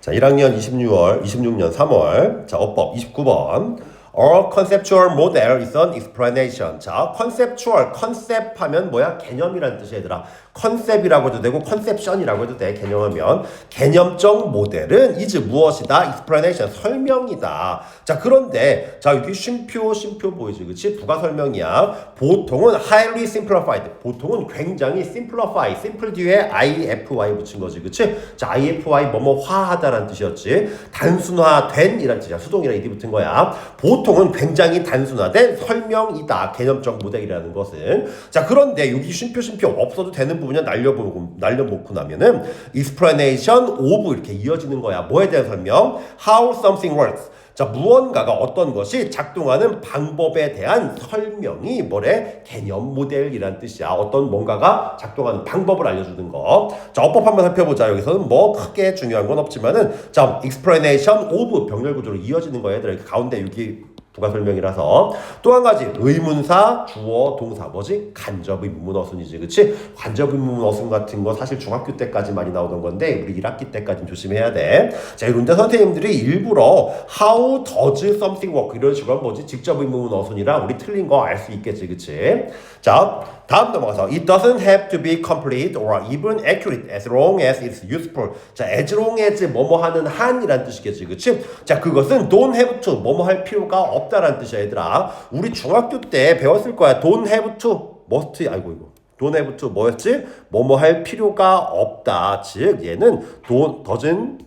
자, 1학년 26년 3월. 자, 어법 29번. A conceptual model is an explanation. 자, conceptual, 컨셉 하면 뭐야? 개념이라는 뜻이야, 얘들아. 컨셉이라고 해도 되고 컨셉션이라고 해도 돼. 개념하면 개념적 모델은 is 무엇이다? explanation, 설명이다. 자, 그런데 자, 여기 쉼표 보이지? 그치? 부가 설명이야. 보통은 highly simplified. 보통은 굉장히 simplify. simple 뒤에 ify 붙인 거지. 그치? 자, ify 뭐뭐화하다라는 뜻이었지. 단순화된 이란 뜻이야. 수동이랑 이디 붙은 거야. 보통은 굉장히 단순화된 설명이다. 개념적 모델이라는 것은. 자, 그런데 여기 쉼표 없어도 되는 부분이 날려놓고 나면은 explanation of 이렇게 이어지는 거야. 뭐에 대한 설명? How something works. 자, 무언가가 어떤 것이 작동하는 방법에 대한 설명이 뭐래? 개념 모델이란 뜻이야. 어떤 뭔가가 작동하는 방법을 알려주는 거. 자, 어법 한번 살펴보자. 여기서는 뭐 크게 중요한 건 없지만은 자, explanation of 병렬 구조로 이어지는 거야. 얘들아, 이렇게 가운데 여기 부가 설명이라서. 또 한 가지 의문사, 주어, 동사 뭐지? 간접 의문 어순이지, 그치? 간접 의문 어순 같은 거 사실 중학교 때까지 많이 나오던 건데 우리 1학기 때까지는 조심해야 돼. 자, 이런데 선생님들이 일부러 how does something work 이런 식으로 뭐지? 직접 의문 어순이라 우리 틀린 거 알 수 있겠지, 그치? 자, 다음 넘어가서 It doesn't have to be complete or even accurate as long as it's useful. 자, as long as 뭐뭐 하는 한이란 뜻이겠지, 그치? 자, 그것은 don't have to 뭐뭐 할 필요가 없다라는 뜻이야, 얘들아. 우리 중학교 때 배웠을 거야. don't have to must. 아이고 이거. don't have to 뭐였지? 뭐뭐 할 필요가 없다. 즉 얘는 doesn't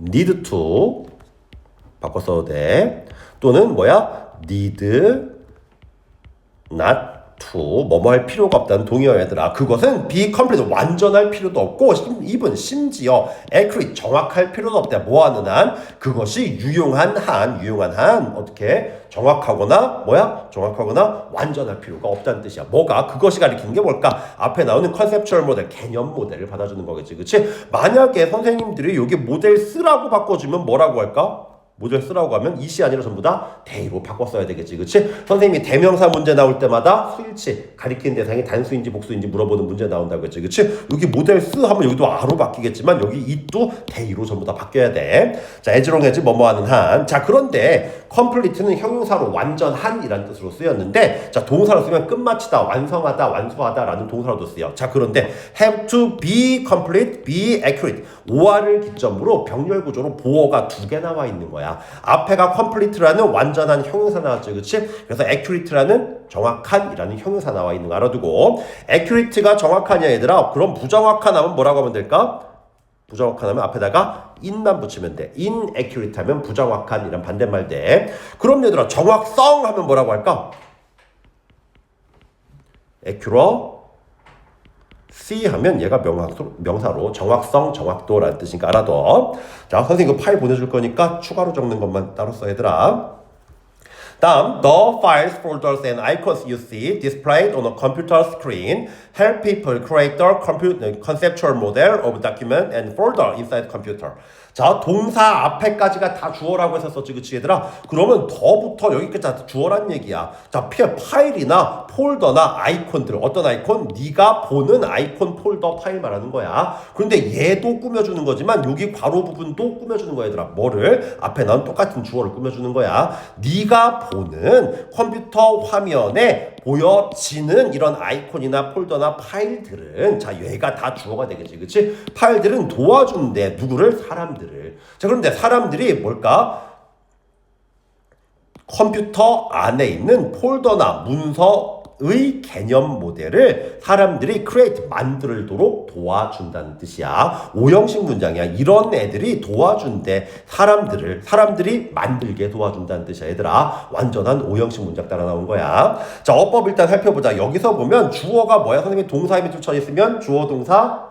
need to 바꿔 써도 돼. 또는 뭐야? need not to 뭐뭐 할 필요가 없다는 동의어야, 얘들아. 그것은 be complete 완전할 필요도 없고 even 심지어 accurate 정확할 필요도 없다. 뭐 하는 한? 그것이 유용한 한 어떻게 정확하거나 뭐야? 정확하거나 완전할 필요가 없다는 뜻이야. 뭐가? 그것이 가리키는 게 뭘까? 앞에 나오는 컨셉추얼 모델, 개념 모델을 받아주는 거겠지, 그치? 만약에 선생님들이 여기 모델 쓰라고 바꿔주면 뭐라고 할까? 모델 쓰라고 하면 이시 아니라 전부 다 대로 바꿔 써야 되겠지, 그치? 선생님이 대명사 문제 나올 때마다 수일치 가리키는 대상이 단수인지 복수인지 물어보는 문제 나온다고 했지, 그치? 여기 모델 쓰 하면 여기도 아로 바뀌겠지만 여기 이도 대로 전부 다 바뀌어야 돼. 자, as long as 뭐뭐 하는 한. 자, 그런데 complete는 형용사로 완전한이라는 뜻으로 쓰였는데 자, 동사로 쓰면 끝마치다, 완성하다, 완수하다라는 동사로도 쓰여. 자, 그런데 have to be complete, be accurate. 오화를 기점으로 병렬 구조로 보어가 두 개 나와 있는 거야. 앞에가 complete라는 완전한 형용사 나왔죠, 그치? 그래서 accurate라는 정확한이라는 형용사 나와 있는 거 알아두고 accurate가 정확하냐, 얘들아? 그럼 부정확한 하면 뭐라고 하면 될까? 부정확한 하면 앞에다가 in만 붙이면 돼. inaccurate 하면 부정확한 이런 반대말 돼. 그럼 얘들아, 정확성 하면 뭐라고 할까? accuracy 하면 얘가 명사로 정확성, 정확도라는 뜻이니까 알아둬. 자, 선생님 그 파일 보내줄 거니까 추가로 적는 것만 따로 써, 얘들아. 다음, the files, folders, and icons you see displayed on a computer screen help people create the conceptual model of document and folder inside computer. 자, 동사 앞에까지가 다 주어라고 했었지, 그치, 얘들아? 그러면 더부터 여기까지 다 주어란 얘기야. 자, 파일이나 폴더나 아이콘들, 어떤 아이콘? 네가 보는 아이콘 폴더 파일 말하는 거야. 그런데 얘도 꾸며주는 거지만 여기 괄호 부분도 꾸며주는 거야, 얘들아. 뭐를? 앞에 나온 똑같은 주어를 꾸며주는 거야. 네가 보는 컴퓨터 화면에 보여지는 이런 아이콘이나 폴더나 파일들은 자, 얘가 다 주어가 되겠지, 그치? 파일들은 도와주는데 누구를? 사람들을. 자, 그런데 사람들이 뭘까? 컴퓨터 안에 있는 폴더나 문서의 개념 모델을 사람들이 create 만들도록 도와준다는 뜻이야. 오형식 문장이야. 이런 애들이 도와준대. 사람들이 만들게 도와준다는 뜻이야, 얘들아. 완전한 오형식 문장 따라 나온 거야. 자, 어법 일단 살펴보자. 여기서 보면 주어가 뭐야? 선생님이 동사 힘이 붙여 있으면 주어 동사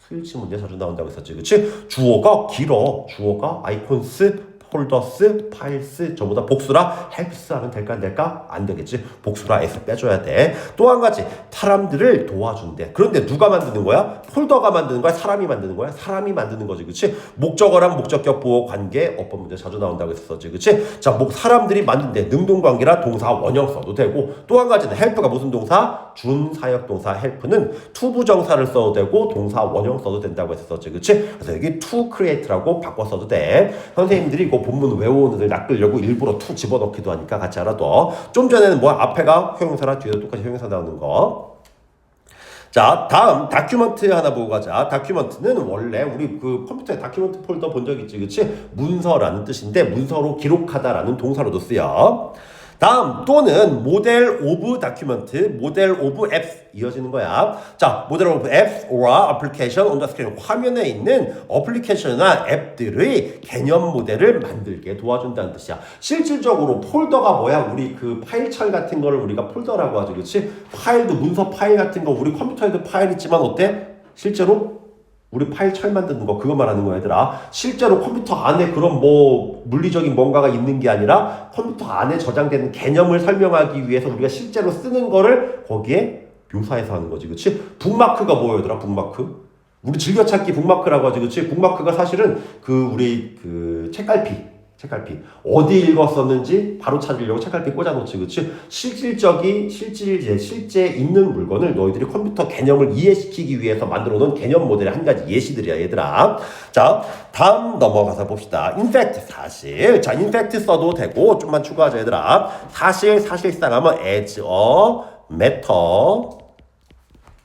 수일치 문제 자주 나온다고 했었지, 그치? 주어가 길어. 주어가 아이콘스 폴더스, 파일스 전부 다 복수라 헬프스 하면 될까 안 될까? 안 되겠지. 복수라 S 빼줘야 돼. 또 한 가지 사람들을 도와준대. 그런데 누가 만드는 거야? 폴더가 만드는 거야? 사람이 만드는 거야? 사람이 만드는 거지. 그치? 목적어랑 목적격 보호 관계 어법 문제 자주 나온다고 했었지. 그치? 자, 사람들이 만든대. 능동관계라 동사 원형 써도 되고 또 한 가지는 헬프가 무슨 동사? 준사역 동사 헬프는 투부정사를 써도 되고 동사 원형 써도 된다고 했었지. 그치? 그래서 여기 to create라고 바꿔 써도 돼. 선생님들이 이거 본문 외워오는 애들 낚으려고 일부러 to 집어넣기도 하니까 같이 알아둬. 좀 전에는 뭐 앞에가 형용사라 뒤에도 똑같이 형용사 나오는 거. 자, 다음 다큐먼트 하나 보고 가자. 다큐먼트는 원래 우리 그 컴퓨터에 다큐먼트 폴더 본 적 있지, 그치? 문서라는 뜻인데 문서로 기록하다라는 동사로도 쓰여. 다음 또는 모델 오브 다큐먼트, 모델 오브 앱스 이어지는 거야. 자, 모델 오브 앱스 or application on the screen. 화면에 있는 어플리케이션이나 앱들의 개념 모델을 만들게 도와준다는 뜻이야. 실질적으로 폴더가 뭐야? 우리 그 파일철 같은 거를 우리가 폴더라고 하죠. 그렇지? 파일도 문서 파일 같은 거 우리 컴퓨터에도 파일 있지만 어때? 실제로 우리 파일 철 만드는 거 그거 말하는 거야 얘들아. 실제로 컴퓨터 안에 그런 뭐 물리적인 뭔가가 있는 게 아니라 컴퓨터 안에 저장되는 개념을 설명하기 위해서 우리가 실제로 쓰는 거를 거기에 묘사해서 하는 거지. 그치? 북마크가 뭐야 얘들아? 북마크 우리 즐겨찾기 북마크라고 하지. 그치? 북마크가 사실은 그 우리 그 책갈피 어디 읽었었는지 바로 찾으려고 책갈피 꽂아놓지. 그치? 실제 있는 물건을 너희들이 컴퓨터 개념을 이해시키기 위해서 만들어 놓은 개념 모델의 한 가지 예시들이야 얘들아. 자, 다음 넘어가서 봅시다. in fact 사실. 자, in fact 써도 되고 좀만 추가하자 얘들아. 사실상 하면 as a matter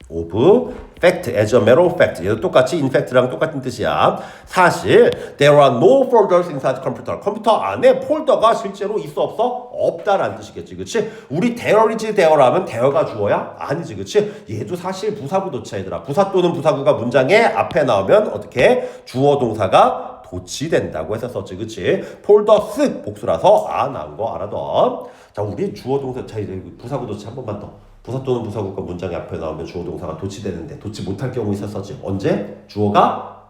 of fact, as a matter of fact. 얘도 똑같이 in fact랑 똑같은 뜻이야. 사실 there are no folders inside computer. 컴퓨터 안에 폴더가 실제로 있어 없어? 없다라는 뜻이겠지. 그치? 우리 there is there라면 there가 주어야? 아니지. 그치? 얘도 사실 부사구도체 얘들아. 부사 또는 부사구가 문장에 앞에 나오면 어떻게? 주어 동사가 도치된다고 해서 썼지. 그치? 폴더스 복수라서 나온 거 알아둬. 자, 우리 주어 동사 자 이제 부사구도체 한 번만 더. 부사 또는 부사구가 문장이 앞에 나오면 주어 동사가 도치되는데 도치 못할 경우 있었었지. 언제? 주어가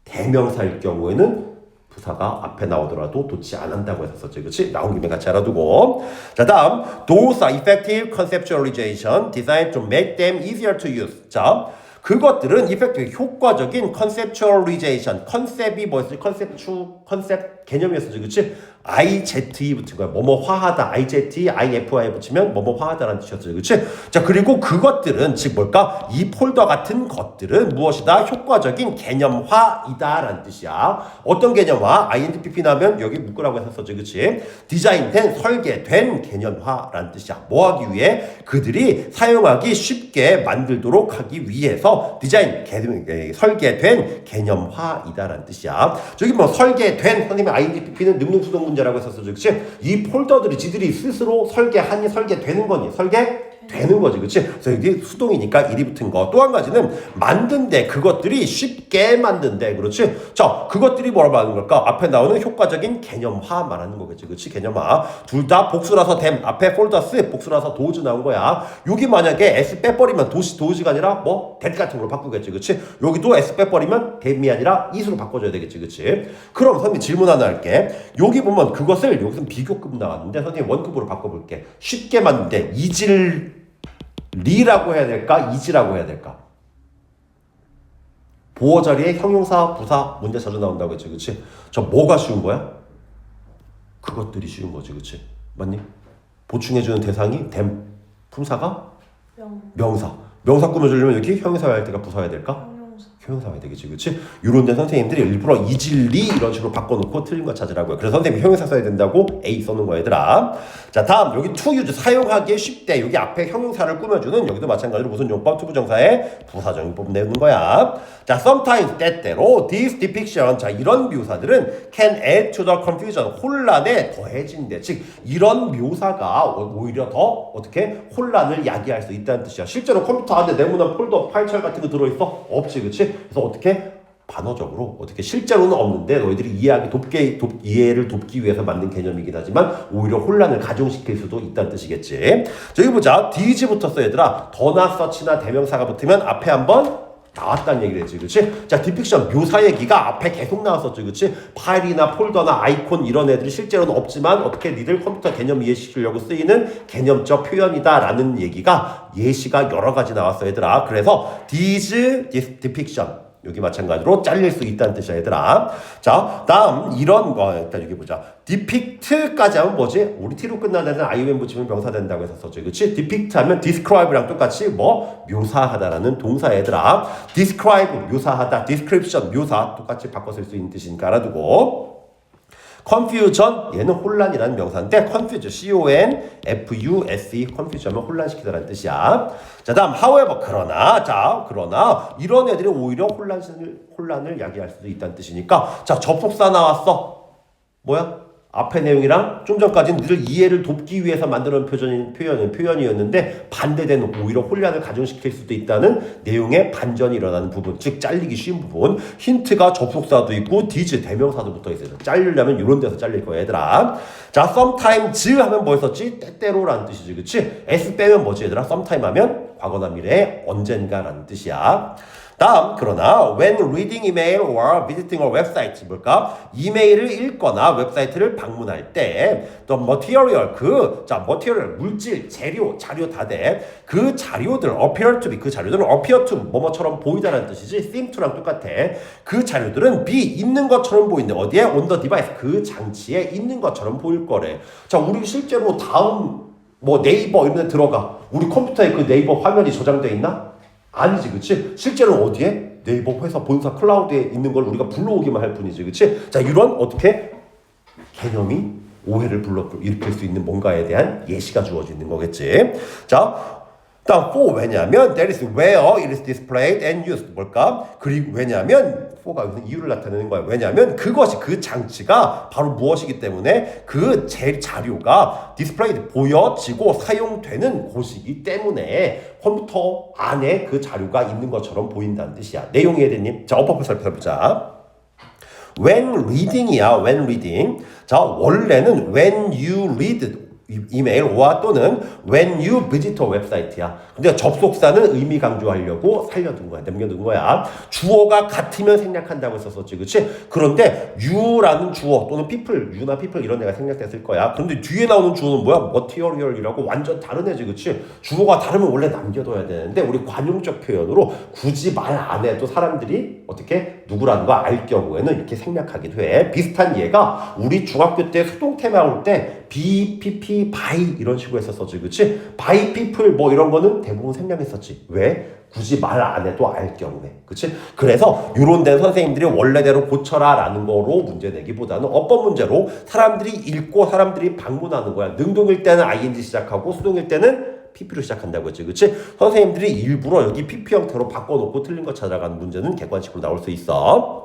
대명사일 경우에는 부사가 앞에 나오더라도 도치 안 한다고 했었지. 그치? 나온 김에 같이 알아두고. 자, 다음 Those are effective conceptualization designed to make them easier to use. 자, 그것들은 effective 효과적인 conceptualization 컨셉이 뭐였지? 컨셉 개념이었었지. 그치? IZE 붙은 거야. 뭐뭐화하다. IZE, IFI에 붙이면 뭐뭐화하다라는 뜻이었죠. 그치? 자, 그리고 그것들은 즉 뭘까? 이 폴더 같은 것들은 무엇이다? 효과적인 개념화이다라는 뜻이야. 어떤 개념화? INTPP 나면 여기 묶으라고 했었지. 그치? 디자인된, 설계된 개념화라는 뜻이야. 뭐 하기 위해? 그들이 사용하기 쉽게 만들도록 하기 위해서 설계된 개념화이다라는 뜻이야. 저기 뭐 설계된, 선생님 INTPP는 능동수동 문제라고 했었어. 그치? 이 폴더들이 지들이 스스로 설계하니 설계되는 거니? 설계되는 거지. 그치? 그래서 여기 수동이니까 일이 붙은 거. 또 한 가지는 만든데 그것들이 쉽게 만든데. 그렇지? 자, 그것들이 뭐라고 하는 걸까? 앞에 나오는 효과적인 개념화 말하는 거겠지. 그치? 개념화. 둘 다 복수라서 댐. 앞에 폴더스 복수라서 도즈 나온 거야. 여기 만약에 S 빼버리면 도시가 아니라 뭐? 댐 같은 걸로 바꾸겠지. 그치? 여기도 S 빼버리면 댐이 아니라 이수로 바꿔줘야 되겠지. 그치? 그럼 선생님 질문 하나 할게. 여기 보면 그것을 여기서는 비교급 나왔는데 선생님 원급으로 바꿔볼게. 쉽게 만드는데 이질리라고 해야 될까? 이지라고 해야 될까? 보어 자리에 형용사, 부사 문제 자주 나온다고 했지. 그치? 저 뭐가 쉬운 거야? 그것들이 쉬운 거지. 그치? 맞니? 보충해주는 대상이 댐, 품사가? 명사 꾸며주려면 여기 형용사 할 때가 부사해야 될까? 형용사 해야 되겠지. 그치? 요런 데 선생님들이 일부러 이질리 이런 식으로 바꿔놓고 틀린 거 찾으라고요. 그래서 선생님이 형용사 써야 된다고 A 써놓은 거야 얘들아. 자, 다음 여기 to use 사용하기 쉽대. 여기 앞에 형용사를 꾸며주는 여기도 마찬가지로 무슨 용법 투부정사에 부사정용법 내는 거야. 자, sometimes 때때로 this depiction 자 이런 묘사들은 can add to the confusion 혼란에 더해진대. 즉 이런 묘사가 오히려 더 어떻게 혼란을 야기할 수 있다는 뜻이야. 실제로 컴퓨터 안에 네모난 폴더 파일철 같은 거 들어있어? 없지. 그치? 그래서 어떻게 반어적으로 어떻게 실제로는 없는데 너희들이 이해를 돕기 위해서 만든 개념이긴 하지만 오히려 혼란을 가중시킬 수도 있다는 뜻이겠지. 저기 보자. DG부터 써 얘들아. 더나 서치나 대명사가 붙으면 앞에 한번 나왔다는 얘기를 했지, 그렇지? 자, 디픽션 묘사 얘기가 앞에 계속 나왔었지, 그렇지? 파일이나 폴더나 아이콘 이런 애들이 실제로는 없지만 어떻게 니들 컴퓨터 개념 이해시키려고 쓰이는 개념적 표현이다라는 얘기가 예시가 여러 가지 나왔어, 얘들아. 그래서 this depiction 여기 마찬가지로 잘릴 수 있다는 뜻이야, 얘들아. 자, 다음 이런 거 일단 여기 보자. depict까지 하면 뭐지? 우리 t로 끝나는 애는 IOM 붙이면 명사 된다고 해서 썼죠, 그렇지? depict 하면 describe랑 똑같이 뭐 묘사하다라는 동사, 얘들아. describe 묘사하다, description 묘사 똑같이 바꿔 쓸 수 있는 뜻이니까 알아두고. confusion 얘는 혼란이라는 명사인데 confuse C-O-N-F-U-S-E confusion 하면 혼란시키다라는 뜻이야. 자, 다음 however 그러나 이런 애들이 오히려 혼란을 야기할 수도 있다는 뜻이니까 자, 접속사 나왔어. 뭐야? 앞의 내용이랑 좀 전까지는 니들 이해를 돕기 위해서 만들어낸 표현이었는데 반대되는 오히려 혼란을 가중시킬 수도 있다는 내용의 반전이 일어나는 부분, 즉 잘리기 쉬운 부분. 힌트가 접속사도 있고 디즈 대명사도 붙어있어요. 잘리려면 이런 데서 잘릴 거야, 얘들아. 자, sometimes 하면 뭐였었지? 때때로라는 뜻이지, 그치? s 빼면 뭐지, 얘들아? sometime 하면 과거나 미래에 언젠가라는 뜻이야. 다음, 그러나 when reading email or visiting a website 뭘까? 이메일을 읽거나 웹사이트를 방문할 때 the material material 물질, 재료 다 돼. 그 자료들 appear to be 그 자료들은 appear to 뭐뭐처럼 보이다라는 뜻이지 seem to랑 똑같아. 그 자료들은 be 있는 것처럼 보이는데 어디에? on the device 그 장치에 있는 것처럼 보일 거래. 자, 우리 실제로 다음 뭐 네이버 이런 데 들어가. 우리 컴퓨터에 그 네이버 화면이 저장돼 있나? 아니지, 그치? 실제로는 어디에? 네이버 회사 본사 클라우드에 있는 걸 우리가 불러오기만 할 뿐이지, 그치? 자, 이런 어떻게 개념이 오해를 일으킬 수 있는 뭔가에 대한 예시가 주어지는 거겠지. 자, 다음 for 왜냐하면 that is where it is displayed and used 뭘까? 그리고 왜냐하면 for가 여기서 이유를 나타내는 거야. 왜냐하면 그것이 그 장치가 바로 무엇이기 때문에 그 자료가 displayed 보여지고 사용되는 곳이기 때문에 컴퓨터 안에 그 자료가 있는 것처럼 보인다는 뜻이야. 내용 이해됐니? 자, 어법을 살펴보자. when reading이야. when reading. 자, 원래는 when you read 이메일와 또는 when you visit a website야. 근데 접속사는 의미 강조하려고 살려둔 거야. 남겨둔 거야. 주어가 같으면 생략한다고 했었었지, 그치? 그런데 you라는 주어 또는 people, you나 people 이런 애가 생략됐을 거야. 그런데 뒤에 나오는 주어는 뭐야? material이라고 완전 다른 애지, 그치? 주어가 다르면 원래 남겨둬야 되는데 우리 관용적 표현으로 굳이 말 안 해도 사람들이 어떻게 누구라는 거 알 경우에는 이렇게 생략하기도 해. 비슷한 예가 우리 중학교 때 수동태 나올 때 be, pp, by 이런 식으로 했었었지, 그치? by people 뭐 이런 거는 대부분 생략했었지. 왜? 굳이 말 안 해도 알 경우에, 그치? 그래서 이런 데는 선생님들이 원래대로 고쳐라 라는 거로 문제 내기보다는 어법 문제로 사람들이 읽고 사람들이 방문하는 거야. 능동일 때는 ing 시작하고 수동일 때는 pp로 시작한다고 했지, 그치? 선생님들이 일부러 여기 pp 형태로 바꿔놓고 틀린 거 찾아가는 문제는 객관식으로 나올 수 있어.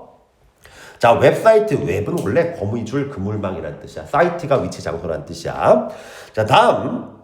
자, 웹사이트, 웹은 원래 거미줄 그물망이라는 뜻이야. 사이트가 위치 장소라는 뜻이야. 자, 다음.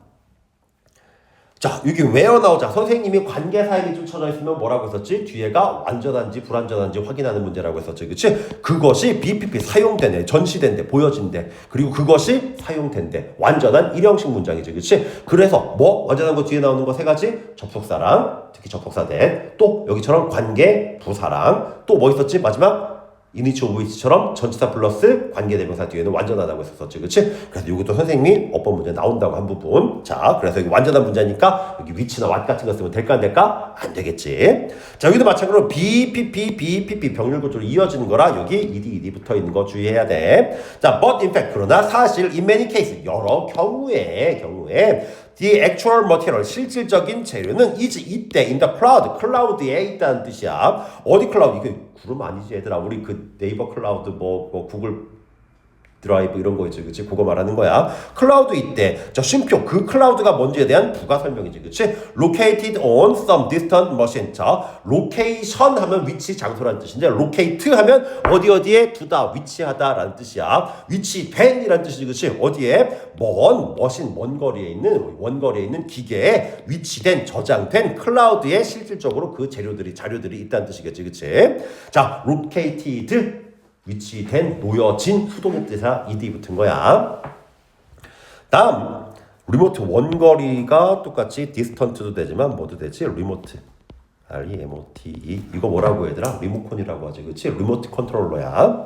자, 여기 where 나오자. 선생님이 관계사역이 쫓아져 있으면 뭐라고 했었지? 뒤에가 완전한지 불완전한지 확인하는 문제라고 했었지, 그치? 그것이 BPP 사용되네, 전시된대, 보여진대. 그리고 그것이 사용된대. 완전한 일형식 문장이지, 그치? 그래서 뭐? 완전한 거 뒤에 나오는 거 세 가지? 접속사랑, 특히 접속사된. 또 여기처럼 관계, 부사랑. 또 뭐 있었지? 마지막? 이니치 오브 위치처럼 전치사 플러스 관계대명사 뒤에는 완전하다고 했었지, 그치? 그래서 이것도 선생님이 어법 문제 나온다고 한 부분. 자, 그래서 여기 완전한 문제니까 여기 위치나 what 같은 거 쓰면 될까 안 될까? 안 되겠지. 자, 여기도 마찬가지로 BPP 병렬 구조로 이어지는 거라 여기 ed 붙어 있는 거 주의해야 돼. 자, but in fact 그러나 사실 in many cases 여러 경우에 the actual material 실질적인 재료는 is 이때 in the cloud 클라우드에 있다는 뜻이야. 어디 클라우드? 이게 구름 아니지, 얘들아. 우리 그 네이버 클라우드 뭐 구글 드라이브 이런 거 있지, 그치? 그거 말하는 거야. 클라우드 있대. 자, 쉼표 그 클라우드가 뭔지에 대한 부가 설명이지, 그치? located on some distant machine. 자, location 하면 위치, 장소라는 뜻인데 locate 하면 어디에 두다, 위치하다라는 뜻이야. 위치된이라는 뜻이지, 그치? 어디에? 먼 머신, 원거리에 있는 기계에 위치된, 저장된 클라우드에 실질적으로 그 자료들이 있다는 뜻이겠지, 그치? 자, located 위치된, 놓여진, 수동태사 ed 붙은 거야. 다음 리모트 원거리가 똑같이 distant도 되지만 뭐도 되지? 리모트. REMOTE 이거 뭐라고 얘들아? 리모컨이라고 하지, 그치? 리모트 컨트롤러야.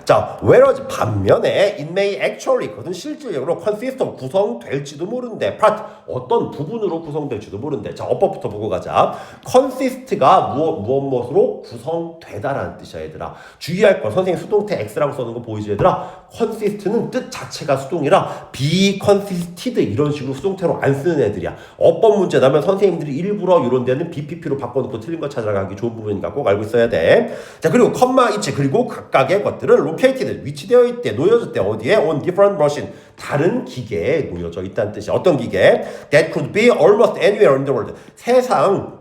자, whereas 반면에 it may actually, 그것은 실질적으로 consist of, 구성될지도 모른대. part, 어떤 부분으로 구성될지도 모른대. 자, 어법부터 보고 가자. consist가 무엇으로 구성되다라는 뜻이야 얘들아. 주의할 거, 선생님 수동태 x라고 써놓은 거 보이지 얘들아? consist는 뜻 자체가 수동이라 be consisted 이런 식으로 수동태로 안 쓰는 애들이야. 어법 문제 나면 선생님들이 일부러 이런 데는 BPP로 바꿔놓고 틀린 거 찾아가기 좋은 부분이니까 꼭 알고 있어야 돼. 자, 그리고 컴마 이치, 그리고 각각의 것들은 located, 위치되어 있대, 놓여졌대. 어디에? on different machine, 다른 기계에 놓여져 있다는 뜻이야. 어떤 기계? that could be almost anywhere in the world, 세상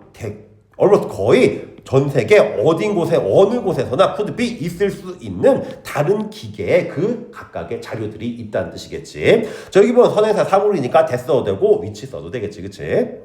almost 거의 전 세계 어딘 곳에 어느 곳에서나 could be 있을 수 있는 다른 기계에 그 각각의 자료들이 있다는 뜻이겠지. 저기 보면 선행사 사물이니까 that 써도 되고 위치 써도 되겠지, 그치?